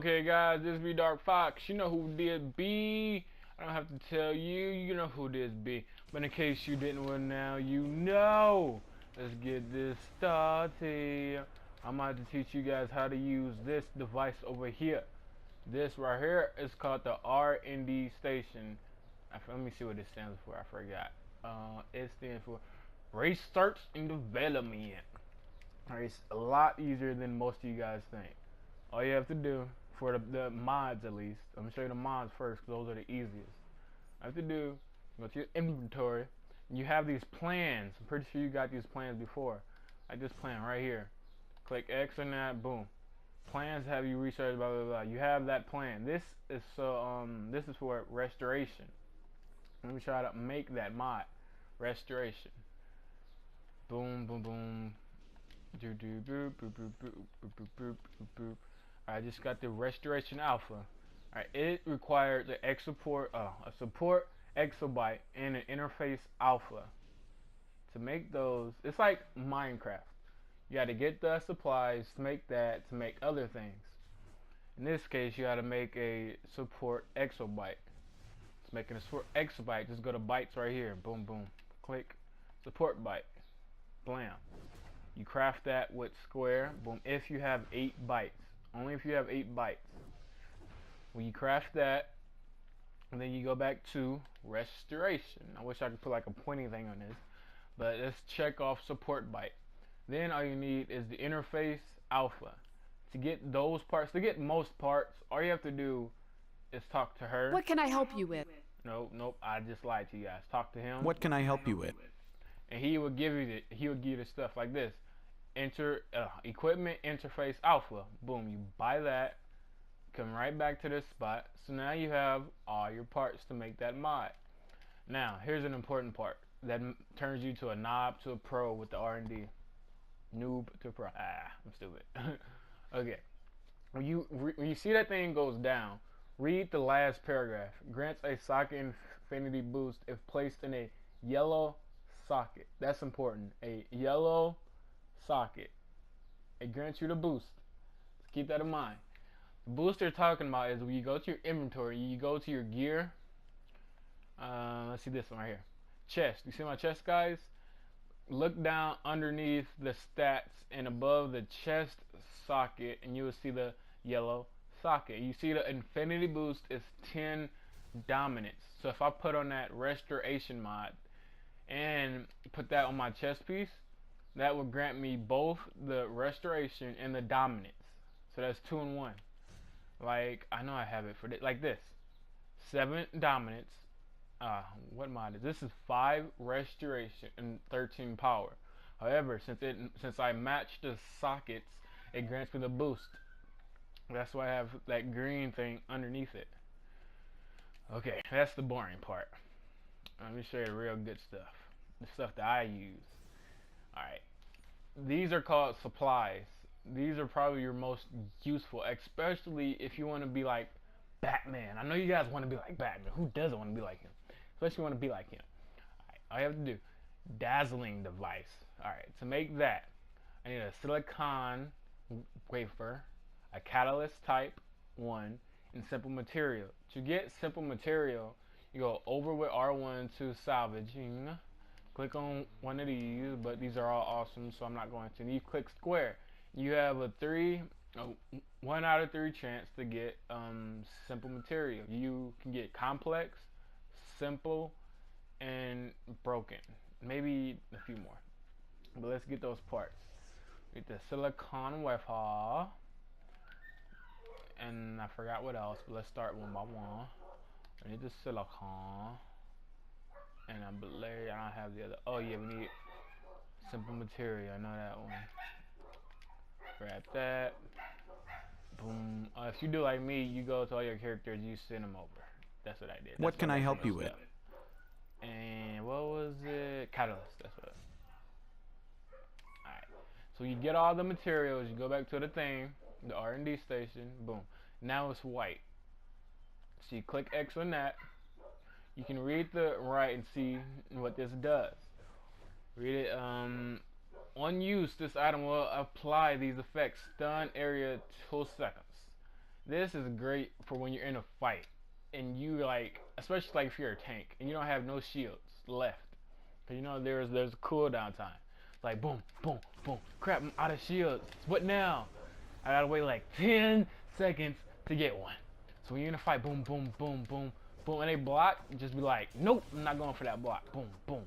Okay, guys, this be Dark Fox. You know who did B. I don't have to tell you. You know who this be. But in case you didn't well, now you know. Let's get this started. I'm about to teach you guys how to use this device over here. This right here is called the R&D station. Let me see what it stands for. I forgot. It stands for Research and Development. It's a lot easier than most of you guys think. All you have to do, for the mods at least, I'm gonna show you the mods first because those are the easiest. All you have to do, go to your inventory, and you have these plans. I'm pretty sure you got these plans before. Like this plan right here. Click X on that, boom. Plans have you research, blah blah blah. You have that plan. This is this is for restoration. Let me try to make that mod. Restoration. Boom boom boom. Do do boop boop boop boop boop boop boop boop boop. I just got the restoration alpha. Alright, it required the a support exabyte and an interface alpha. To make those, it's like Minecraft. You got to get the supplies to make that, to make other things. In this case, you got to make a support exabyte. It's making a support exabyte. Just go to bytes right here. Boom, boom. Click support byte. Blam. You craft that with square. Boom. If you have 8 bytes. Only if you have 8 bytes. When you craft that, and then you go back to restoration. I wish I could put like a pointing thing on this, but let's check off support byte. Then all you need is the interface alpha. To get those parts, to get most parts, all you have to do is talk to her. What can I help you with? Nope, I just lied to you guys. Talk to him. What can I help you with? And he will give you the stuff like this. Enter equipment interface alpha. Boom, you buy that, come right back to this spot. So now you have all your parts to make that mod. Now here's an important part that turns you to a knob to a pro with the R&D. Noob to pro. I'm stupid. Okay, when you see that thing goes down, read the last paragraph. Grants a socket infinity boost if placed in a yellow socket. That's important. A yellow socket. It grants you the boost. Let's keep that in mind. The boost they're talking about is when you go to your inventory, you go to your gear. Let's see this one right here. Chest. You see my chest, guys? Look down underneath the stats and above the chest socket, and you will see the yellow socket. You see the infinity boost is 10 dominance. So if I put on that restoration mod and put that on my chest piece, that would grant me both the restoration and the dominance. So that's 2 in 1. Like, I know I have it for like this. 7 dominance. What mod is this? This is 5 restoration and 13 power. However, since I matched the sockets, it grants me the boost. That's why I have that green thing underneath it. Okay, that's the boring part. Let me show you the real good stuff. The stuff that I use. Alright, these are called supplies. These are probably your most useful, especially if you want to be like Batman. I know you guys want to be like Batman. Who doesn't want to be like him? Especially want to be like him. Alright, all you have to do, dazzling device. Alright, to make that, I need a silicon wafer, a catalyst type 1, and simple material. To get simple material, you go over with R1 to salvaging. Click on one of these, but these are all awesome, so I'm not going to. And you click square. You have a 1 out of 3 chance to get simple material. You can get complex, simple, and broken. Maybe a few more. But let's get those parts. Get the silicon wafer. And I forgot what else, but let's start one by one. I need the silicon. And I believe I don't have the other. Oh yeah, we need simple material. I know that one. Grab that. Boom. If you do like me, you go to all your characters, you send them over. That's what I did. What can I help you with? And what was it? Catalyst. That's what. Alright. So you get all the materials. You go back to the thing, the R&D station. Boom. Now it's white. So you click X on that. You can read the right and see what this does. Read it. On use, this item will apply these effects. Stun area 2 seconds. This is great for when you're in a fight and you like, especially like if you're a tank and you don't have no shields left, cause you know there's a cooldown time. Like boom, boom, boom. Crap, I'm out of shields. What now? I gotta wait like 10 seconds to get one. So when you're in a fight, boom, boom, boom, boom, boom, and they block, just be like, nope, I'm not going for that block. Boom, boom,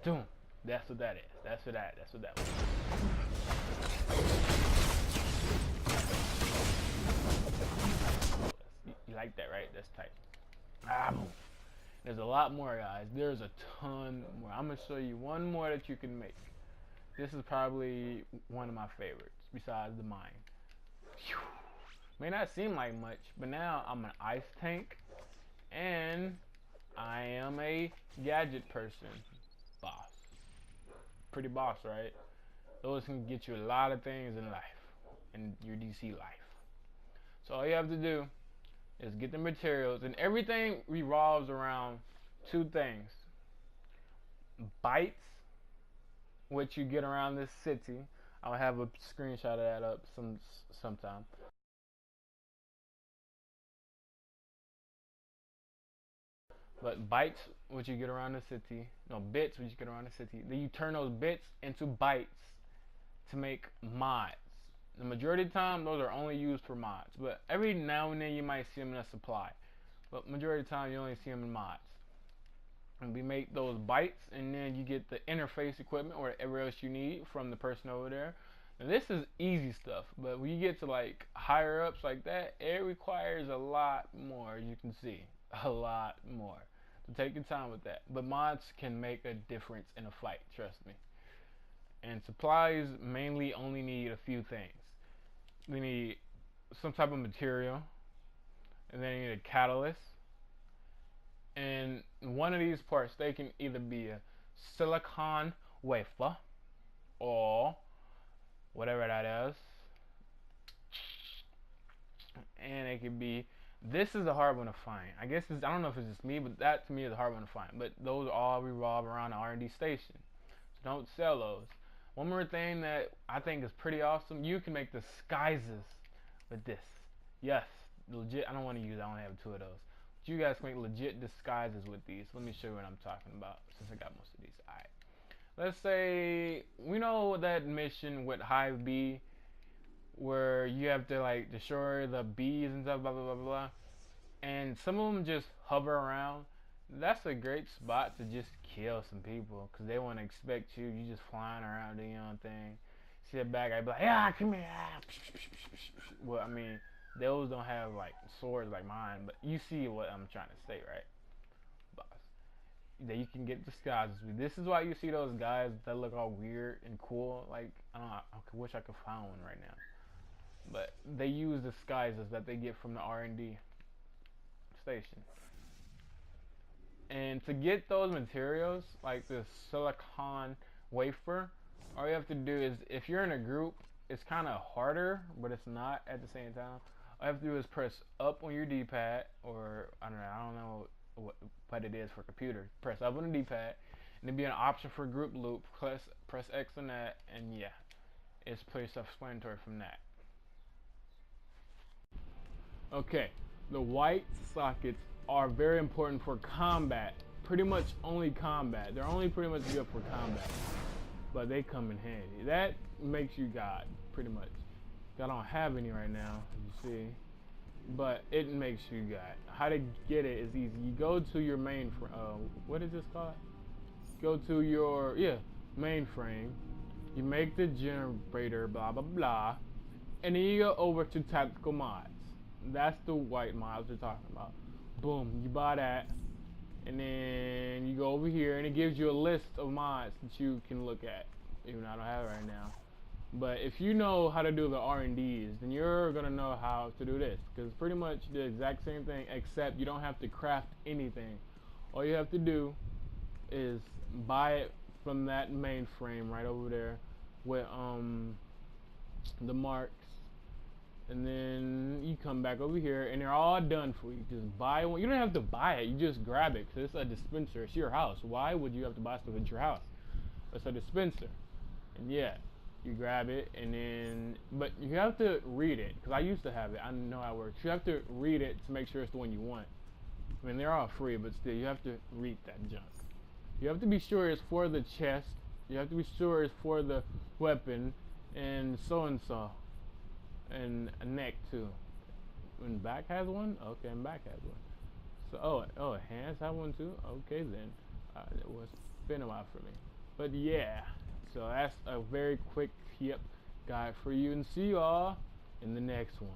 boom. That's what that is. That's what that was. You like that, right? That's tight. Boom. There's a lot more, guys. There's a ton more. I'm gonna show you one more that you can make. This is probably one of my favorites, besides the mine. Whew. May not seem like much, but now I'm an ice tank, and I am a gadget person. Boss. Pretty boss, right? Those can get you a lot of things in life, in your DC life. So all you have to do is get the materials, and everything revolves around two things: bites, which you get around this city. I'll have a screenshot of that up sometime. But bytes, which you get around the city, no, bits, which you get around the city, then you turn those bits into bytes to make mods. The majority of the time, those are only used for mods, but every now and then you might see them in a supply. But majority of the time, you only see them in mods. And we make those bytes, and then you get the interface equipment or whatever else you need from the person over there. Now, this is easy stuff, but when you get to like higher ups like that, it requires a lot more. You can see a lot more. So take your time with that. But mods can make a difference in a fight, trust me. And supplies mainly only need a few things. We need some type of material, and then you need a catalyst. And one of these parts, they can either be a silicon wafer or whatever that is. And it could be, this is a hard one to find. I guess I don't know if it's just me, but that to me is a hard one to find. But those all revolve around the R&D station. So don't sell those. One more thing that I think is pretty awesome, you can make disguises with this. Yes, legit. I don't want to use, I only have two of those. But you guys can make legit disguises with these. Let me show you what I'm talking about since I got most of these. Alright. Let's say, we know that mission with Hive B where you have to like destroy the bees and stuff, blah blah blah blah. And some of them just hover around. That's a great spot to just kill some people because they want to expect you. You just flying around doing your own thing. See that bad guy be like, yeah, come here. Well, I mean, those don't have like swords like mine, but you see what I'm trying to say, right? Boss. That you can get disguises with. This is why you see those guys that look all weird and cool. Like, I don't know, I wish I could find one right now. But they use disguises that they get from the R&D station. And to get those materials, like the silicon wafer, all you have to do is, if you're in a group, it's kind of harder, but it's not at the same time. All you have to do is press up on your D-pad, or I don't know what it is for computer. Press up on the D-pad, and there'll be an option for group loop. Press X on that, and yeah, it's pretty self-explanatory from that. Okay, the white sockets are very important for combat. Pretty much only combat. They're only pretty much good for combat, but they come in handy. That makes you God, pretty much. I don't have any right now, as you see, but it makes you God. How to get it is easy. You go to your what is this called? Go to your mainframe. You make the generator, blah blah blah, and then you go over to tactical mods. That's the white mods we're talking about. Boom, you buy that, and then you go over here, and it gives you a list of mods that you can look at. Even though I don't have it right now. But if you know how to do the R&Ds, then you're gonna know how to do this, because it's pretty much the exact same thing, except you don't have to craft anything. All you have to do is buy it from that mainframe right over there with the marks. And then you come back over here, and they're all done for you. Just buy one. You don't have to buy it. You just grab it, because it's a dispenser. It's your house. Why would you have to buy stuff at your house? It's a dispenser. And yeah, You grab it, and then, but you have to read it, because I used to have it. I know how it works. You have to read it to make sure it's the one you want. I mean, they're all free, but still, you have to read that junk. You have to be sure it's for the chest. You have to be sure it's for the weapon, and so, and a neck too. And back has one. Okay, and back has one. So, oh, hands have one too. Okay, then it was been a while for me, but yeah. So that's a very quick guide for you, and see you all in the next one.